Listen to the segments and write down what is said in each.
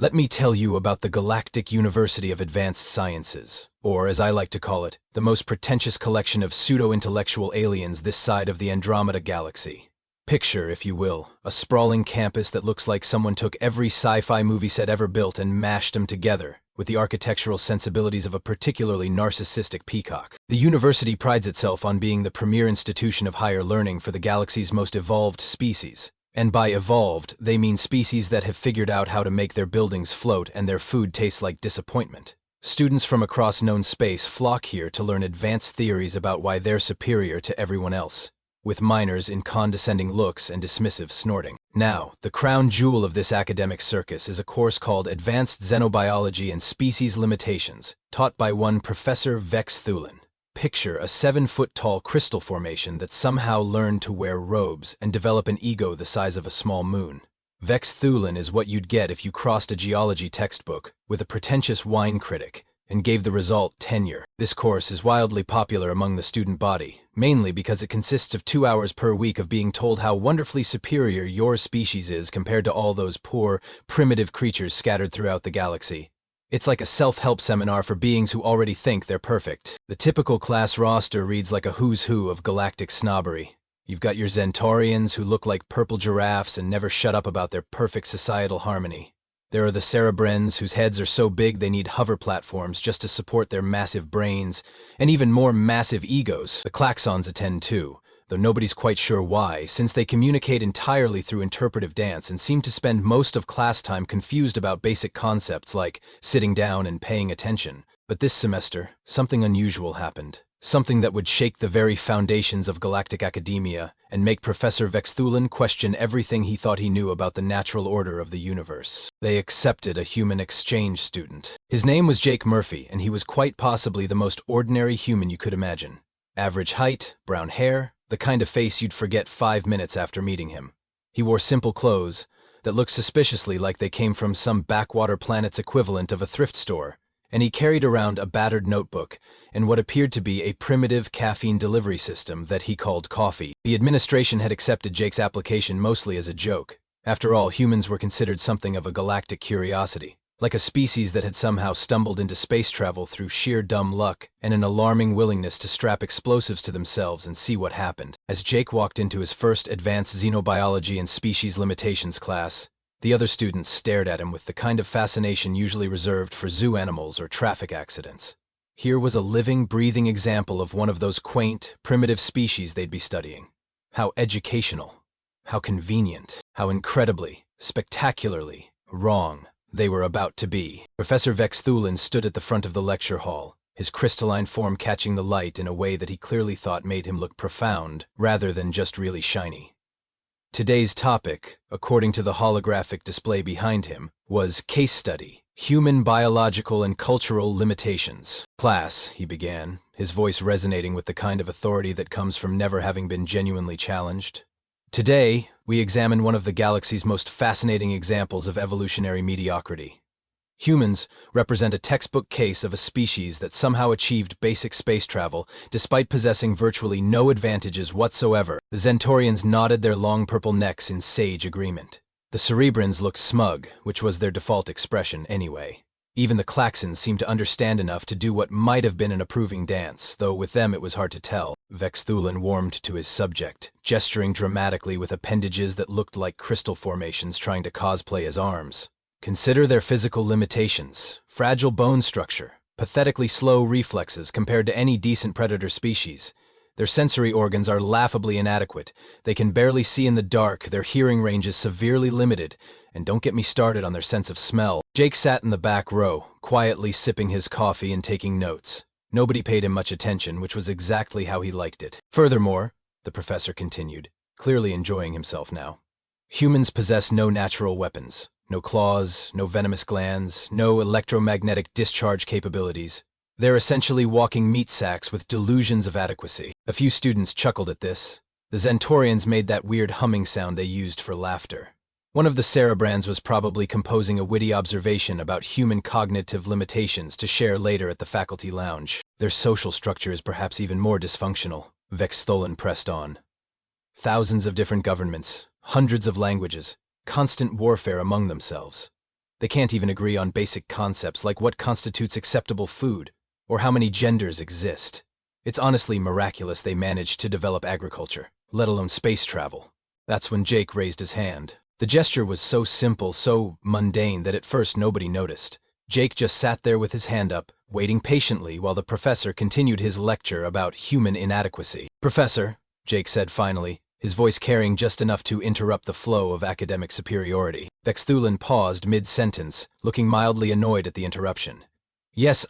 Let me tell you about the Galactic University of Advanced Sciences, or as I like to call it, the most pretentious collection of pseudo-intellectual aliens this side of the Andromeda Galaxy. Picture, if you will, a sprawling campus that looks like someone took every sci-fi movie set ever built and mashed them together, with the architectural sensibilities of a particularly narcissistic peacock. The university prides itself on being the premier institution of higher learning for the galaxy's most evolved species. And by evolved, they mean species that have figured out how to make their buildings float and their food taste like disappointment. Students from across known space flock here to learn advanced theories about why they're superior to everyone else, with minors in condescending looks and dismissive snorting. Now, the crown jewel of this academic circus is a course called Advanced Xenobiology and Species Limitations, taught by one Professor Vex Thulin. Picture a 7-foot-tall crystal formation that somehow learned to wear robes and develop an ego the size of a small moon. Vex Thulin is what you'd get if you crossed a geology textbook with a pretentious wine critic and gave the result tenure. This course is wildly popular among the student body, mainly because it consists of 2 hours per week of being told how wonderfully superior your species is compared to all those poor, primitive creatures scattered throughout the galaxy. It's like a self-help seminar for beings who already think they're perfect. The typical class roster reads like a who's who of galactic snobbery. You've got your Zentorians who look like purple giraffes and never shut up about their perfect societal harmony. There are the Cerebrens whose heads are so big they need hover platforms just to support their massive brains, and even more massive egos. The Klaxons attend too, though nobody's quite sure why, since they communicate entirely through interpretive dance and seem to spend most of class time confused about basic concepts like sitting down and paying attention. But this semester, something unusual happened. Something that would shake the very foundations of galactic academia and make Professor Vex Thulin question everything he thought he knew about the natural order of the universe. They accepted a human exchange student. His name was Jake Murphy, and he was quite possibly the most ordinary human you could imagine. Average height, brown hair, the kind of face you'd forget 5 minutes after meeting him. He wore simple clothes that looked suspiciously like they came from some backwater planet's equivalent of a thrift store, and he carried around a battered notebook and what appeared to be a primitive caffeine delivery system that he called coffee. The administration had accepted Jake's application mostly as a joke. After all, humans were considered something of a galactic curiosity, like a species that had somehow stumbled into space travel through sheer dumb luck and an alarming willingness to strap explosives to themselves and see what happened. As Jake walked into his first Advanced Xenobiology and Species Limitations class, the other students stared at him with the kind of fascination usually reserved for zoo animals or traffic accidents. Here was a living, breathing example of one of those quaint, primitive species they'd be studying. How educational, how convenient, how incredibly, spectacularly wrong they were about to be. Professor Vex Thulin stood at the front of the lecture hall, his crystalline form catching the light in a way that he clearly thought made him look profound, rather than just really shiny. Today's topic, according to the holographic display behind him, was Case Study, Human Biological and Cultural Limitations. Class, he began, his voice resonating with the kind of authority that comes from never having been genuinely challenged. Today, we examine one of the galaxy's most fascinating examples of evolutionary mediocrity. Humans represent a textbook case of a species that somehow achieved basic space travel despite possessing virtually no advantages whatsoever. The Zentorians nodded their long purple necks in sage agreement. The Cerebrans looked smug, which was their default expression anyway. Even the Klaxons seemed to understand enough to do what might have been an approving dance, though with them it was hard to tell. Vex Thulin warmed to his subject, gesturing dramatically with appendages that looked like crystal formations trying to cosplay as arms. Consider their physical limitations: fragile bone structure, pathetically slow reflexes compared to any decent predator species. Their sensory organs are laughably inadequate. They can barely see in the dark, their hearing range is severely limited, and don't get me started on their sense of smell. Jake sat in the back row, quietly sipping his coffee and taking notes. Nobody paid him much attention, which was exactly how he liked it. Furthermore, the professor continued, clearly enjoying himself now, humans possess no natural weapons. No claws, no venomous glands, no electromagnetic discharge capabilities. They're essentially walking meat sacks with delusions of adequacy. A few students chuckled at this. The Zentorians made that weird humming sound they used for laughter. One of the Cerebrans was probably composing a witty observation about human cognitive limitations to share later at the faculty lounge. Their social structure is perhaps even more dysfunctional, Vex Thulin pressed on. Thousands of different governments, hundreds of languages, constant warfare among themselves. They can't even agree on basic concepts like what constitutes acceptable food, or how many genders exist. It's honestly miraculous they managed to develop agriculture, let alone space travel. That's when Jake raised his hand. The gesture was so simple, so mundane that at first nobody noticed. Jake just sat there with his hand up, waiting patiently while the professor continued his lecture about human inadequacy. "Professor," Jake said finally, his voice carrying just enough to interrupt the flow of academic superiority. Vexthulin paused mid-sentence, looking mildly annoyed at the interruption. "Yes,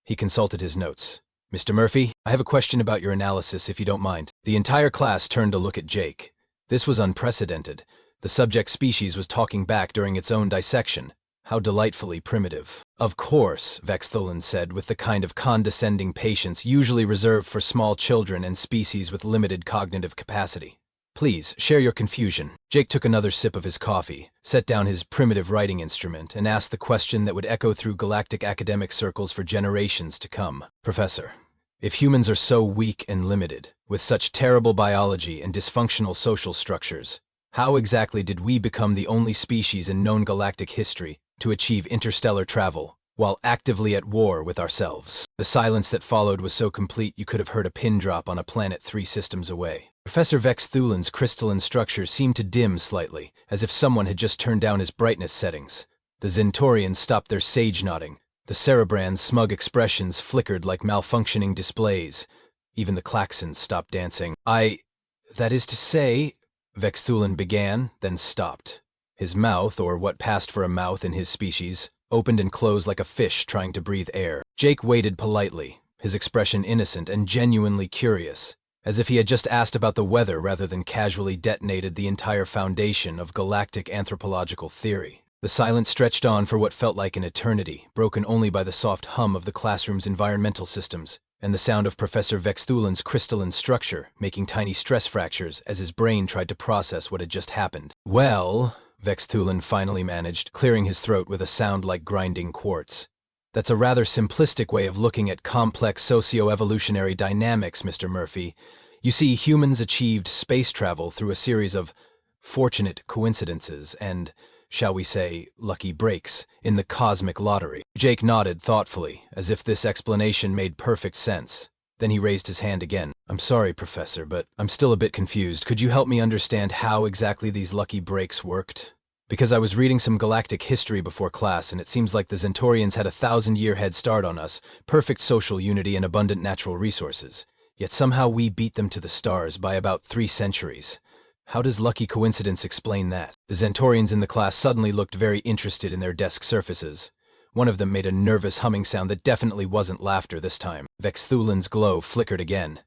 he consulted his notes. "Mr. Murphy, I have a question about your analysis, if you don't mind." The entire class turned to look at Jake. This was unprecedented. The subject species was talking back during its own dissection. How delightfully primitive. "Of course," Vexthulin said with the kind of condescending patience usually reserved for small children and species with limited cognitive capacity. "Please, share your confusion." Jake took another sip of his coffee, set down his primitive writing instrument, and asked the question that would echo through galactic academic circles for generations to come. "Professor, if humans are so weak and limited, with such terrible biology and dysfunctional social structures, how exactly did we become the only species in known galactic history to achieve interstellar travel, while actively at war with ourselves?" The silence that followed was so complete you could have heard a pin drop on a planet 3 systems away. Professor Vexthulin's crystalline structure seemed to dim slightly, as if someone had just turned down his brightness settings. The Zentorians stopped their sage nodding. The Cerebrand's smug expressions flickered like malfunctioning displays. Even the Klaxons stopped dancing. That is to say," Vexthulin began, then stopped. His mouth, or what passed for a mouth in his species, opened and closed like a fish trying to breathe air. Jake waited politely, his expression innocent and genuinely curious, as if he had just asked about the weather rather than casually detonated the entire foundation of galactic anthropological theory. The silence stretched on for what felt like an eternity, broken only by the soft hum of the classroom's environmental systems, and the sound of Professor Vexthulin's crystalline structure making tiny stress fractures as his brain tried to process what had just happened. "Well," Vexthulin finally managed, clearing his throat with a sound like grinding quartz, "that's a rather simplistic way of looking at complex socio-evolutionary dynamics, Mr. Murphy. You see, humans achieved space travel through a series of fortunate coincidences and, shall we say, lucky breaks in the cosmic lottery." Jake nodded thoughtfully, as if this explanation made perfect sense. Then he raised his hand again. "I'm sorry, Professor, but I'm still a bit confused. Could you help me understand how exactly these lucky breaks worked? Because I was reading some galactic history before class, and it seems like the Zentorians had a 1,000-year head start on us, perfect social unity and abundant natural resources. Yet somehow we beat them to the stars by about 3 centuries. How does lucky coincidence explain that?" The Zentorians in the class suddenly looked very interested in their desk surfaces. One of them made a nervous humming sound that definitely wasn't laughter this time. Vexthulin's glow flickered again.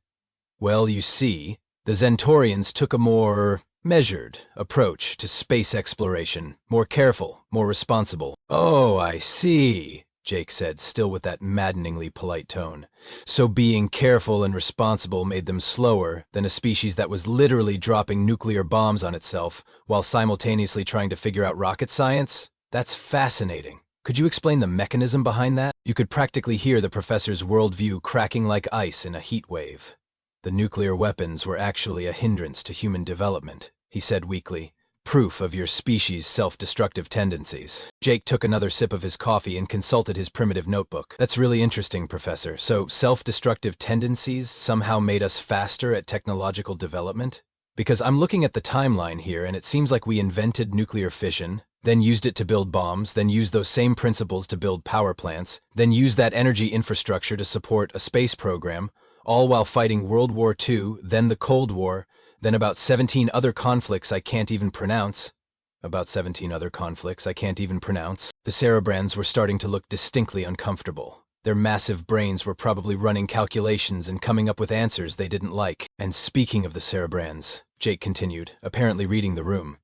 "Well, you see, the Zentorians took a more measured approach to space exploration, more careful, more responsible." "Oh, I see," Jake said, still with that maddeningly polite tone. "So being careful and responsible made them slower than a species that was literally dropping nuclear bombs on itself while simultaneously trying to figure out rocket science? That's fascinating. Could you explain the mechanism behind that?" You could practically hear the professor's worldview cracking like ice in a heat wave. "The nuclear weapons were actually a hindrance to human development," he said weakly. "Proof of your species' self-destructive tendencies." Jake took another sip of his coffee and consulted his primitive notebook. "That's really interesting, Professor. So self-destructive tendencies somehow made us faster at technological development? Because I'm looking at the timeline here, and it seems like we invented nuclear fission, then used it to build bombs, then used those same principles to build power plants, then used that energy infrastructure to support a space program, all while fighting World War II, then the Cold War, then about 17 other conflicts I can't even pronounce. The Cerebrands were starting to look distinctly uncomfortable. Their massive brains were probably running calculations and coming up with answers they didn't like. "And speaking of the Cerebrands," Jake continued, apparently reading the room,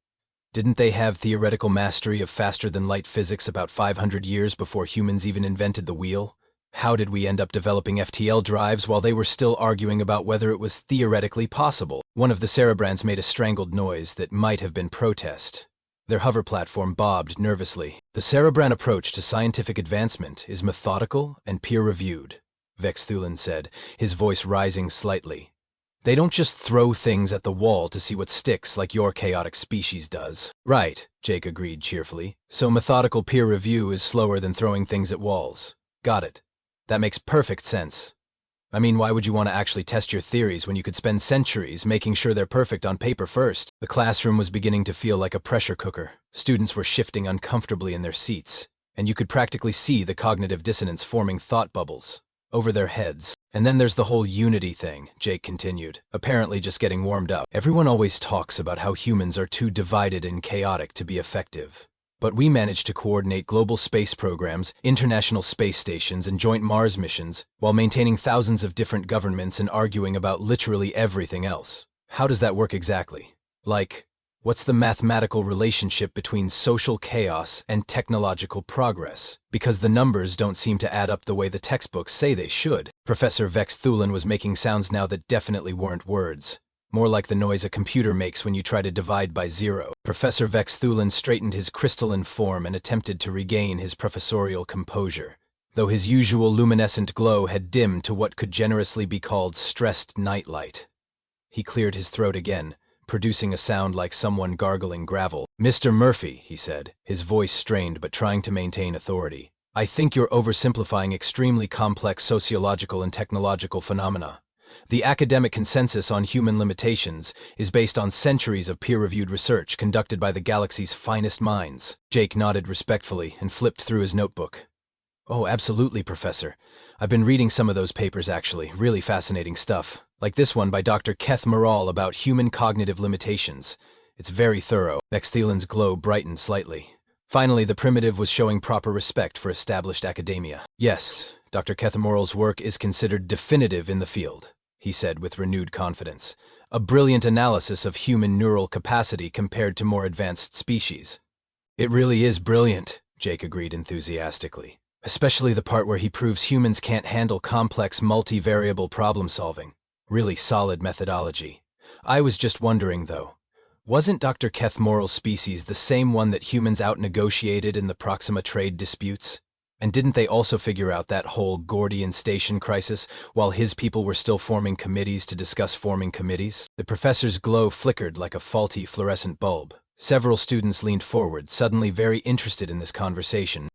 "didn't they have theoretical mastery of faster-than-light physics about 500 years before humans even invented the wheel? How did we end up developing FTL drives while they were still arguing about whether it was theoretically possible?" One of the Cerebrands made a strangled noise that might have been protest. Their hover platform bobbed nervously. "The Cerebrand approach to scientific advancement is methodical and peer-reviewed," Vexthulin said, his voice rising slightly. They don't just throw things at the wall to see what sticks like your chaotic species does. Right, Jake agreed cheerfully. So methodical peer review is slower than throwing things at walls. Got it. That makes perfect sense. I mean, why would you want to actually test your theories when you could spend centuries making sure they're perfect on paper first? The classroom was beginning to feel like a pressure cooker. Students were shifting uncomfortably in their seats, and you could practically see the cognitive dissonance forming thought bubbles over their heads. And then there's the whole unity thing, Jake continued, apparently just getting warmed up. Everyone always talks about how humans are too divided and chaotic to be effective. But we managed to coordinate global space programs, international space stations, and joint Mars missions, while maintaining thousands of different governments and arguing about literally everything else. How does that work exactly? Like, what's the mathematical relationship between social chaos and technological progress? Because the numbers don't seem to add up the way the textbooks say they should. Professor Vex Thulin was making sounds now that definitely weren't words. More like the noise a computer makes when you try to divide by zero. Professor Vex Thulin straightened his crystalline form and attempted to regain his professorial composure, though his usual luminescent glow had dimmed to what could generously be called stressed nightlight. He cleared his throat again, producing a sound like someone gargling gravel. "Mr. Murphy," he said, his voice strained but trying to maintain authority, "I think you're oversimplifying extremely complex sociological and technological phenomena. The academic consensus on human limitations is based on centuries of peer-reviewed research conducted by the galaxy's finest minds." Jake nodded respectfully and flipped through his notebook. "Oh, absolutely, Professor. I've been reading some of those papers, actually. Really fascinating stuff. Like this one by Dr. Keth Morral about human cognitive limitations. It's very thorough." Vex Thulin's glow brightened slightly. Finally, the primitive was showing proper respect for established academia. "Yes, Dr. Keth Morral's work is considered definitive in the field," he said with renewed confidence. "A brilliant analysis of human neural capacity compared to more advanced species." "It really is brilliant," Jake agreed enthusiastically. "Especially the part where he proves humans can't handle complex multivariable problem-solving. Really solid methodology. I was just wondering, though, wasn't Dr. Keth Morral's species the same one that humans out-negotiated in the Proxima trade disputes? And didn't they also figure out that whole Gordian station crisis while his people were still forming committees to discuss forming committees?" The professor's glow flickered like a faulty fluorescent bulb. Several students leaned forward, suddenly very interested in this conversation.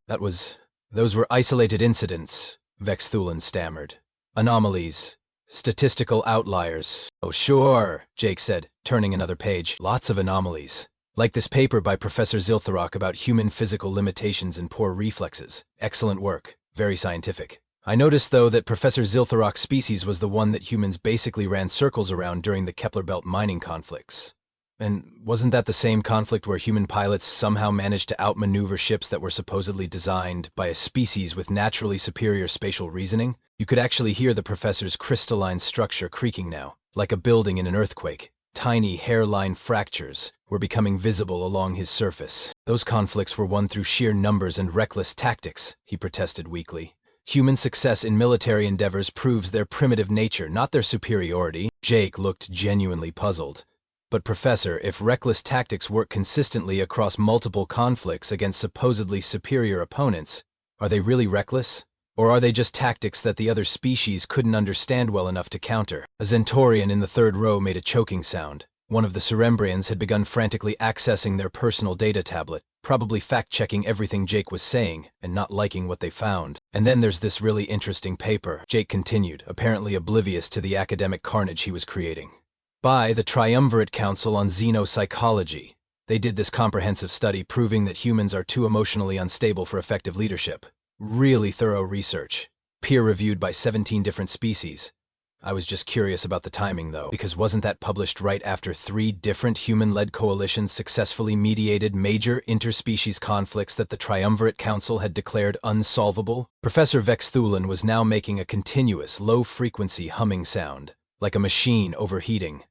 Those were isolated incidents," Vex Thulin stammered. "Anomalies. Statistical outliers." "Oh, sure," Jake said, turning another page. "Lots of anomalies. Like this paper by Professor Ziltharok about human physical limitations and poor reflexes. Excellent work. Very scientific. I noticed, though, that Professor Ziltharok's species was the one that humans basically ran circles around during the Kepler Belt mining conflicts. And wasn't that the same conflict where human pilots somehow managed to outmaneuver ships that were supposedly designed by a species with naturally superior spatial reasoning? You could actually hear the professor's crystalline structure creaking now, like a building in an earthquake. Tiny hairline fractures were becoming visible along his surface. "Those conflicts were won through sheer numbers and reckless tactics," he protested weakly. "Human success in military endeavors proves their primitive nature, not their superiority." Jake looked genuinely puzzled. "But Professor, if reckless tactics work consistently across multiple conflicts against supposedly superior opponents, are they really reckless? Or are they just tactics that the other species couldn't understand well enough to counter?" A Zentorian in the third row made a choking sound. One of the Cerebrians had begun frantically accessing their personal data tablet, probably fact-checking everything Jake was saying and not liking what they found. "And then there's this really interesting paper," Jake continued, apparently oblivious to the academic carnage he was creating. "By the Triumvirate Council on Xenopsychology. They did this comprehensive study proving that humans are too emotionally unstable for effective leadership. Really thorough research. Peer-reviewed by 17 different species. I was just curious about the timing, though, because wasn't that published right after 3 different human-led coalitions successfully mediated major interspecies conflicts that the Triumvirate Council had declared unsolvable?" Professor Vex Thulin was now making a continuous, low-frequency humming sound, like a machine overheating.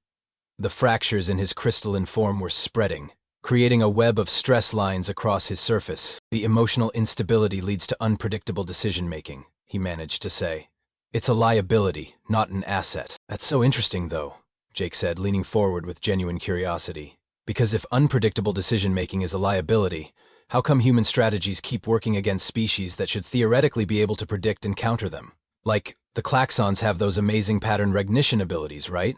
The fractures in his crystalline form were spreading, creating a web of stress lines across his surface. "The emotional instability leads to unpredictable decision-making," he managed to say. "It's a liability, not an asset." "That's so interesting, though," Jake said, leaning forward with genuine curiosity. "Because if unpredictable decision-making is a liability, how come human strategies keep working against species that should theoretically be able to predict and counter them? Like, the klaxons have those amazing pattern recognition abilities, right?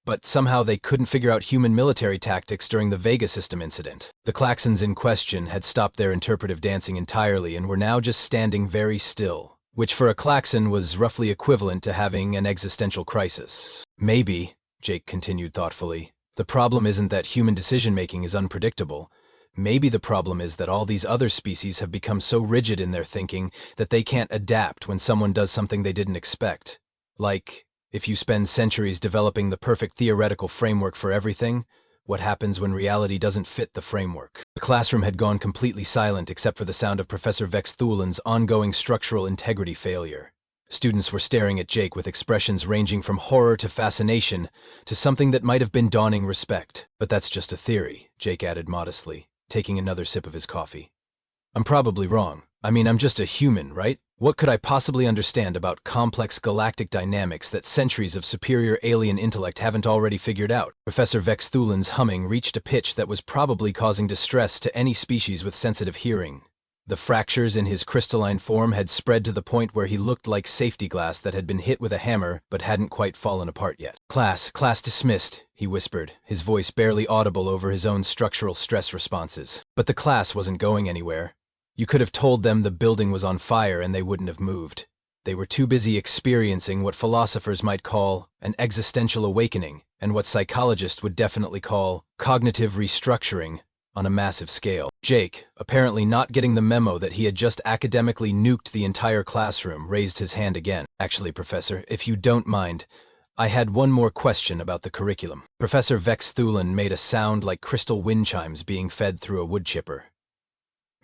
but somehow they couldn't figure out human military tactics during the Vega system incident. The Klaxons in question had stopped their interpretive dancing entirely and were now just standing very still, which for a Klaxon was roughly equivalent to having an existential crisis. Maybe, Jake continued thoughtfully, the problem isn't that human decision-making is unpredictable. Maybe the problem is that all these other species have become so rigid in their thinking that they can't adapt when someone does something they didn't expect. Like, if you spend centuries developing the perfect theoretical framework for everything, what happens when reality doesn't fit the framework? The classroom had gone completely silent except for the sound of Professor Vex Thulin's ongoing structural integrity failure. Students were staring at Jake with expressions ranging from horror to fascination to something that might have been dawning respect. But that's just a theory, Jake added modestly, taking another sip of his coffee. I'm probably wrong. I mean, I'm just a human, right? What could I possibly understand about complex galactic dynamics that centuries of superior alien intellect haven't already figured out? Professor Vex Thulin's humming reached a pitch that was probably causing distress to any species with sensitive hearing. The fractures in his crystalline form had spread to the point where he looked like safety glass that had been hit with a hammer but hadn't quite fallen apart yet. Class dismissed, he whispered, his voice barely audible over his own structural stress responses. But the class wasn't going anywhere. You could have told them the building was on fire and they wouldn't have moved. They were too busy experiencing what philosophers might call an existential awakening and what psychologists would definitely call cognitive restructuring on a massive scale. Jake, apparently not getting the memo that he had just academically nuked the entire classroom, raised his hand again. Actually, Professor, if you don't mind, I had one more question about the curriculum. Professor Vex Thulin made a sound like crystal wind chimes being fed through a wood chipper.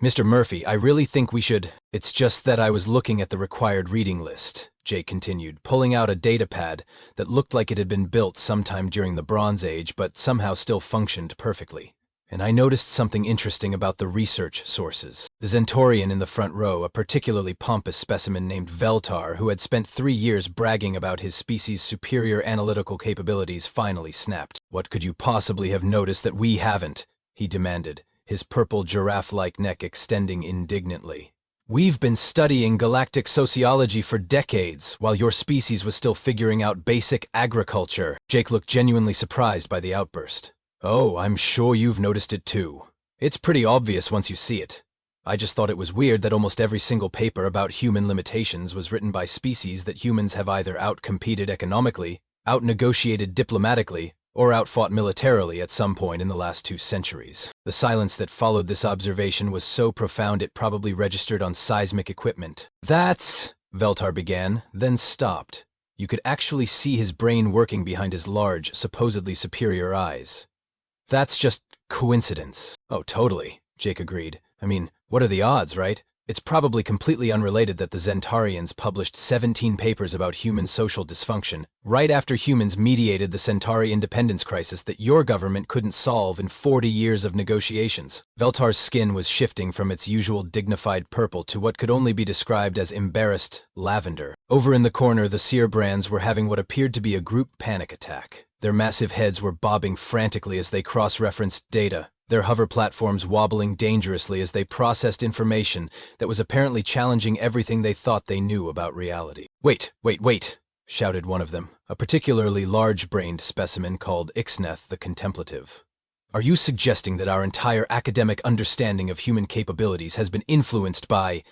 Mr. Murphy, I really think we should— It's just that I was looking at the required reading list, Jake continued, pulling out a datapad that looked like it had been built sometime during the Bronze Age but somehow still functioned perfectly. And I noticed something interesting about the research sources. The Zentorian in the front row, a particularly pompous specimen named Veltar, who had spent 3 years bragging about his species' superior analytical capabilities, finally snapped. What could you possibly have noticed that we haven't? He demanded, his purple giraffe-like neck extending indignantly. We've been studying galactic sociology for decades, while your species was still figuring out basic agriculture. Jake looked genuinely surprised by the outburst. Oh, I'm sure you've noticed it too. It's pretty obvious once you see it. I just thought it was weird that almost every single paper about human limitations was written by species that humans have either out-competed economically, out-negotiated diplomatically, or outfought militarily at some point in the last 2 centuries. The silence that followed this observation was so profound it probably registered on seismic equipment. That's— Veltar began, then stopped. You could actually see his brain working behind his large, supposedly superior eyes. That's just coincidence. Oh, totally, Jake agreed. I mean, what are the odds, right? It's probably completely unrelated that the Zentarians published 17 papers about human social dysfunction right after humans mediated the Centauri independence crisis that your government couldn't solve in 40 years of negotiations. Veltar's skin was shifting from its usual dignified purple to what could only be described as embarrassed lavender. Over in the corner, the Seer brands were having what appeared to be a group panic attack. Their massive heads were bobbing frantically as they cross-referenced data, their hover platforms wobbling dangerously as they processed information that was apparently challenging everything they thought they knew about reality. Wait, shouted one of them, a particularly large-brained specimen called Ixneth the Contemplative. Are you suggesting that our entire academic understanding of human capabilities has been influenced by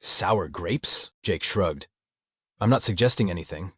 sour grapes? Jake shrugged. I'm not suggesting anything.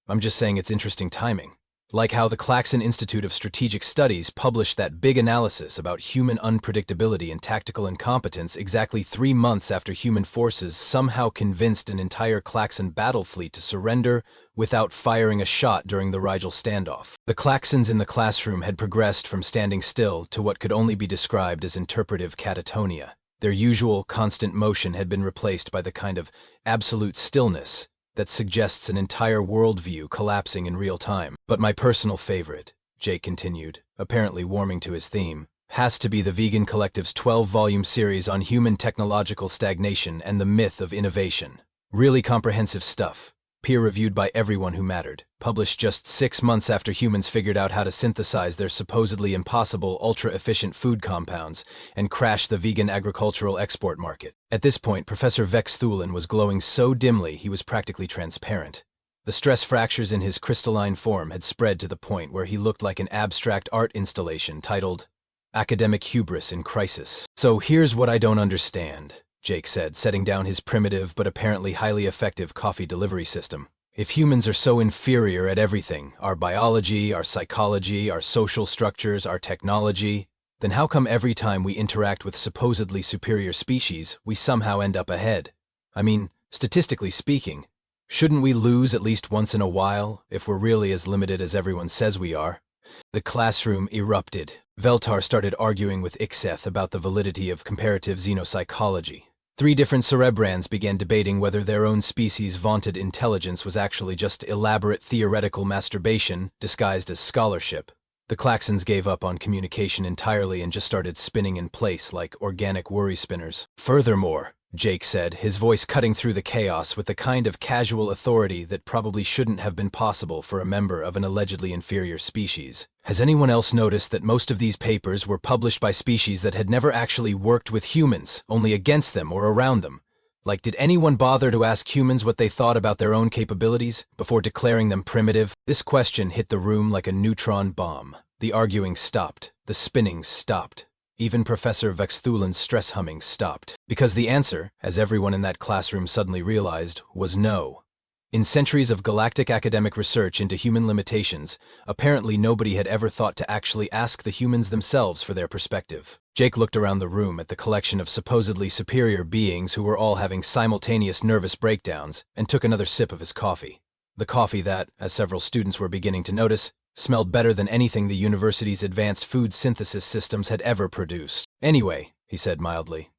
I'm just saying it's interesting timing. Like how the Klaxon Institute of Strategic Studies published that big analysis about human unpredictability and tactical incompetence exactly 3 months after human forces somehow convinced an entire Klaxon battle fleet to surrender without firing a shot during the Rigel standoff. The Klaxons in the classroom had progressed from standing still to what could only be described as interpretive catatonia. Their usual constant motion had been replaced by the kind of absolute stillness that suggests an entire worldview collapsing in real time. But my personal favorite, Jake continued, apparently warming to his theme, has to be the Vegan Collective's 12-volume series on human technological stagnation and the myth of innovation. Really comprehensive stuff, peer-reviewed by everyone who mattered, published just 6 months after humans figured out how to synthesize their supposedly impossible ultra-efficient food compounds and crash the vegan agricultural export market. At this point, Professor Vex Thulin was glowing so dimly he was practically transparent. The stress fractures in his crystalline form had spread to the point where he looked like an abstract art installation titled Academic Hubris in Crisis. "So here's what I don't understand," Jake said, setting down his primitive but apparently highly effective coffee delivery system. "If humans are so inferior at everything, our biology, our psychology, our social structures, our technology, then how come every time we interact with supposedly superior species, we somehow end up ahead? I mean, statistically speaking, shouldn't we lose at least once in a while, if we're really as limited as everyone says we are?" The classroom erupted. Veltar started arguing with Ixeth about the validity of comparative xenopsychology. 3 different cerebrans began debating whether their own species' vaunted intelligence was actually just elaborate theoretical masturbation disguised as scholarship. The Klaxons gave up on communication entirely and just started spinning in place like organic worry spinners. "Furthermore," Jake said, his voice cutting through the chaos with the kind of casual authority that probably shouldn't have been possible for a member of an allegedly inferior species, "has anyone else noticed that most of these papers were published by species that had never actually worked with humans, only against them or around them? Like, did anyone bother to ask humans what they thought about their own capabilities before declaring them primitive?" This question hit the room like a neutron bomb. The arguing stopped. The spinning stopped. Even Professor Vexthulin's stress humming stopped. Because the answer, as everyone in that classroom suddenly realized, was no. In centuries of galactic academic research into human limitations, apparently nobody had ever thought to actually ask the humans themselves for their perspective. Jake looked around the room at the collection of supposedly superior beings who were all having simultaneous nervous breakdowns, and took another sip of his coffee. The coffee that, as several students were beginning to notice, smelled better than anything the university's advanced food synthesis systems had ever produced. "Anyway," he said mildly,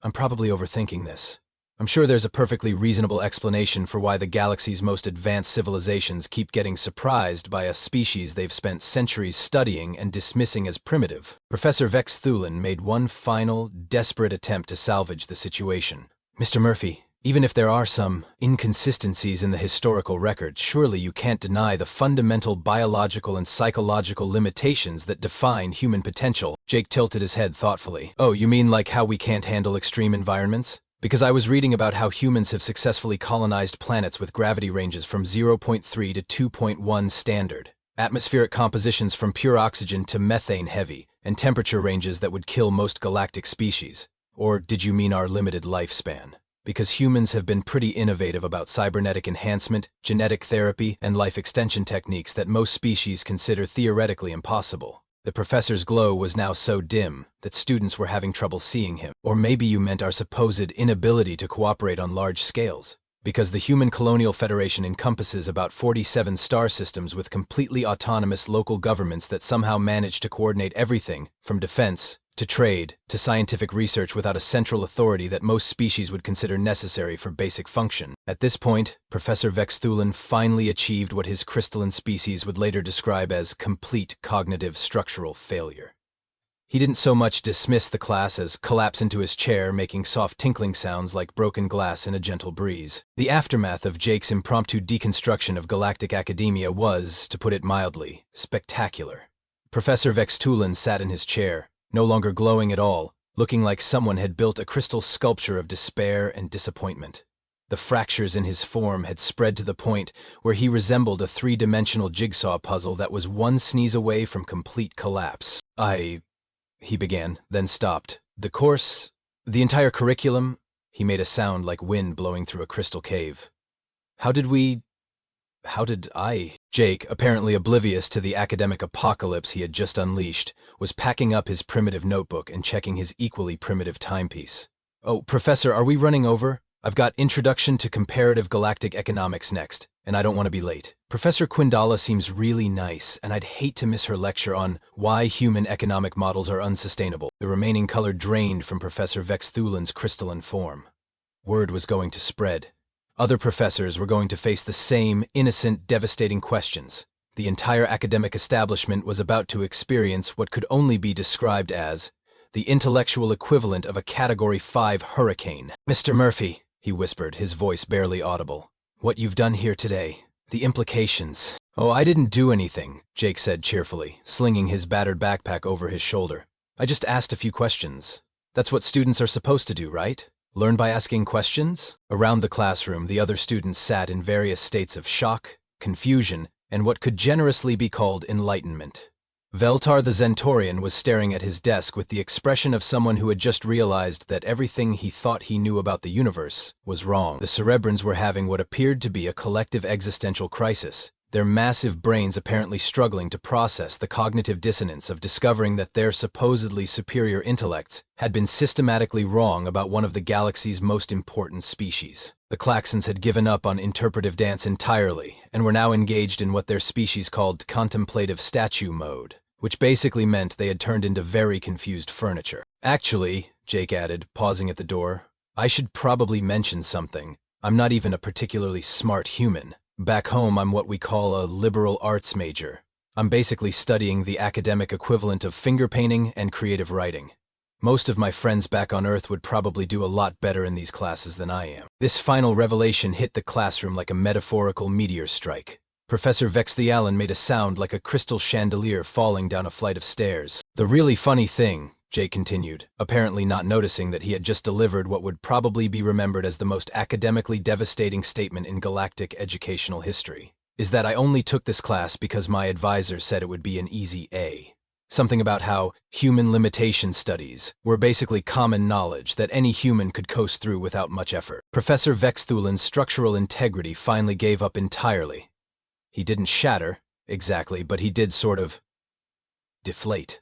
"I'm probably overthinking this. I'm sure there's a perfectly reasonable explanation for why the galaxy's most advanced civilizations keep getting surprised by a species they've spent centuries studying and dismissing as primitive." Professor Vexthulin made one final, desperate attempt to salvage the situation. "Mr. Murphy, even if there are some inconsistencies in the historical record, surely you can't deny the fundamental biological and psychological limitations that define human potential." Jake tilted his head thoughtfully. "Oh, you mean like how we can't handle extreme environments? Because I was reading about how humans have successfully colonized planets with gravity ranges from 0.3 to 2.1 standard, atmospheric compositions from pure oxygen to methane heavy, and temperature ranges that would kill most galactic species. Or did you mean our limited lifespan? Because humans have been pretty innovative about cybernetic enhancement, genetic therapy, and life extension techniques that most species consider theoretically impossible." The professor's glow was now so dim that students were having trouble seeing him. "Or maybe you meant our supposed inability to cooperate on large scales. Because the Human Colonial Federation encompasses about 47 star systems with completely autonomous local governments that somehow manage to coordinate everything, from defense to trade, to scientific research without a central authority that most species would consider necessary for basic function." At this point, Professor Vexthulin finally achieved what his crystalline species would later describe as complete cognitive structural failure. He didn't so much dismiss the class as collapse into his chair, making soft tinkling sounds like broken glass in a gentle breeze. The aftermath of Jake's impromptu deconstruction of galactic academia was, to put it mildly, spectacular. Professor Vexthulin sat in his chair, no longer glowing at all, looking like someone had built a crystal sculpture of despair and disappointment. The fractures in his form had spread to the point where he resembled a 3-dimensional jigsaw puzzle that was one sneeze away from complete collapse. He began, then stopped. "The course, the entire curriculum," he made a sound like wind blowing through a crystal cave. How did I? Jake, apparently oblivious to the academic apocalypse he had just unleashed, was packing up his primitive notebook and checking his equally primitive timepiece. "Oh, Professor, are we running over? I've got Introduction to Comparative Galactic Economics next, and I don't want to be late. Professor Quindala seems really nice, and I'd hate to miss her lecture on why human economic models are unsustainable." The remaining color drained from Professor Vexthulin's crystalline form. Word was going to spread. Other professors were going to face the same innocent, devastating questions. The entire academic establishment was about to experience what could only be described as the intellectual equivalent of a Category 5 hurricane. "Mr. Murphy," he whispered, his voice barely audible, "what you've done here today, the implications." "Oh, I didn't do anything," Jake said cheerfully, slinging his battered backpack over his shoulder. "I just asked a few questions. That's what students are supposed to do, right? Learn by asking questions? Around the classroom, the other students sat in various states of shock, confusion, and what could generously be called enlightenment. Veltar the Zentorian was staring at his desk with the expression of someone who had just realized that everything he thought he knew about the universe was wrong. The Cerebrans were having what appeared to be a collective existential crisis, their massive brains apparently struggling to process the cognitive dissonance of discovering that their supposedly superior intellects had been systematically wrong about one of the galaxy's most important species. The Klaxons had given up on interpretive dance entirely and were now engaged in what their species called contemplative statue mode, which basically meant they had turned into very confused furniture. Actually, Jake added, pausing at the door, I should probably mention something. I'm not even a particularly smart human. Back home, I'm what we call a liberal arts major. I'm basically studying the academic equivalent of finger painting and creative writing. Most of my friends back on Earth would probably do a lot better in these classes than I am. This final revelation hit the classroom like a metaphorical meteor strike. Professor Vexthialan made a sound like a crystal chandelier falling down a flight of stairs. The really funny thing, Jake continued, apparently not noticing that he had just delivered what would probably be remembered as the most academically devastating statement in galactic educational history, is that I only took this class because my advisor said it would be an easy A. Something about how human limitation studies were basically common knowledge that any human could coast through without much effort. Professor Vexthulin's structural integrity finally gave up entirely. He didn't shatter, exactly, but he did sort of deflate.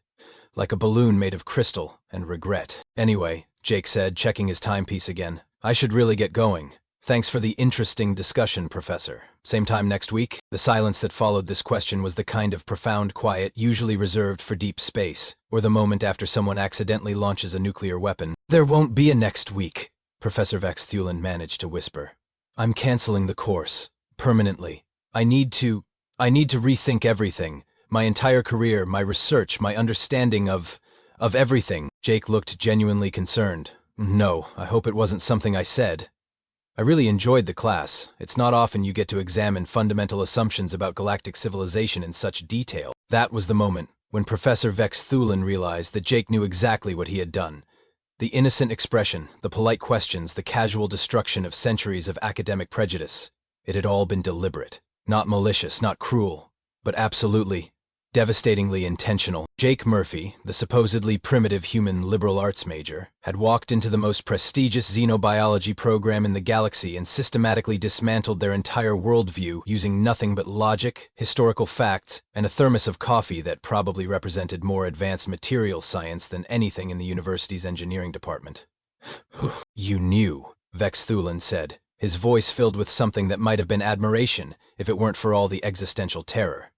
Like a balloon made of crystal and regret. Anyway, Jake said, checking his timepiece again, I should really get going. Thanks for the interesting discussion, Professor. Same time next week? The silence that followed this question was the kind of profound quiet usually reserved for deep space, or the moment after someone accidentally launches a nuclear weapon. There won't be a next week, Professor Vexthulan managed to whisper. I'm canceling the course. Permanently. I need to rethink everything. My entire career, my research, my understanding of everything. Jake looked genuinely concerned. No, I hope it wasn't something I said. I really enjoyed the class. It's not often you get to examine fundamental assumptions about galactic civilization in such detail. That was the moment when Professor Vexthulan realized that Jake knew exactly what he had done. The innocent expression, the polite questions, the casual destruction of centuries of academic prejudice. It had all been deliberate. Not malicious, not cruel, but absolutely, devastatingly intentional. Jake Murphy, the supposedly primitive human liberal arts major, had walked into the most prestigious xenobiology program in the galaxy and systematically dismantled their entire worldview using nothing but logic, historical facts, and a thermos of coffee that probably represented more advanced material science than anything in the university's engineering department. You knew, Vexthulan said, his voice filled with something that might have been admiration if it weren't for all the existential terror.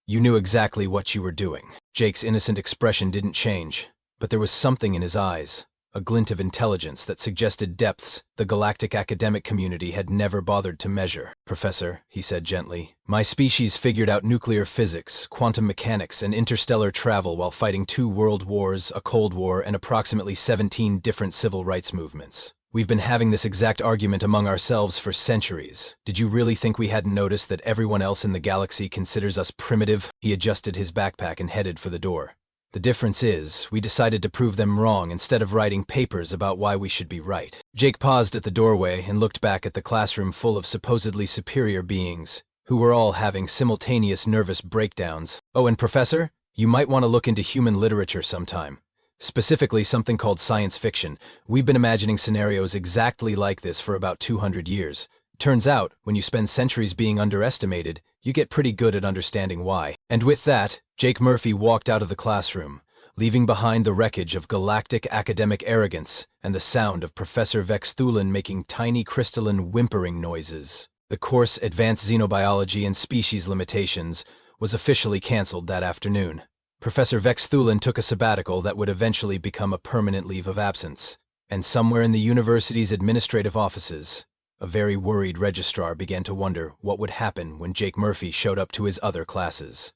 You knew exactly what you were doing. Jake's innocent expression didn't change, but there was something in his eyes, a glint of intelligence that suggested depths the galactic academic community had never bothered to measure. Professor, he said gently, my species figured out nuclear physics, quantum mechanics, and interstellar travel while fighting 2 world wars, a Cold War, and approximately 17 different civil rights movements. We've been having this exact argument among ourselves for centuries. Did you really think we hadn't noticed that everyone else in the galaxy considers us primitive? He adjusted his backpack and headed for the door. The difference is, we decided to prove them wrong instead of writing papers about why we should be right. Jake paused at the doorway and looked back at the classroom full of supposedly superior beings, who were all having simultaneous nervous breakdowns. Oh, and Professor, you might want to look into human literature sometime. Specifically something called science fiction. We've been imagining scenarios exactly like this for about 200 years. Turns out, when you spend centuries being underestimated, you get pretty good at understanding why. And with that, Jake Murphy walked out of the classroom, leaving behind the wreckage of galactic academic arrogance and the sound of Professor Vexthulan making tiny crystalline whimpering noises. The course Advanced Xenobiology and Species Limitations was officially canceled that afternoon. Professor Vexthulan took a sabbatical that would eventually become a permanent leave of absence, and somewhere in the university's administrative offices, a very worried registrar began to wonder what would happen when Jake Murphy showed up to his other classes.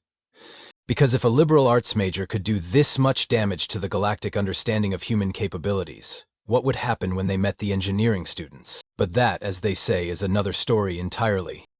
Because if a liberal arts major could do this much damage to the galactic understanding of human capabilities, what would happen when they met the engineering students? But that, as they say, is another story entirely.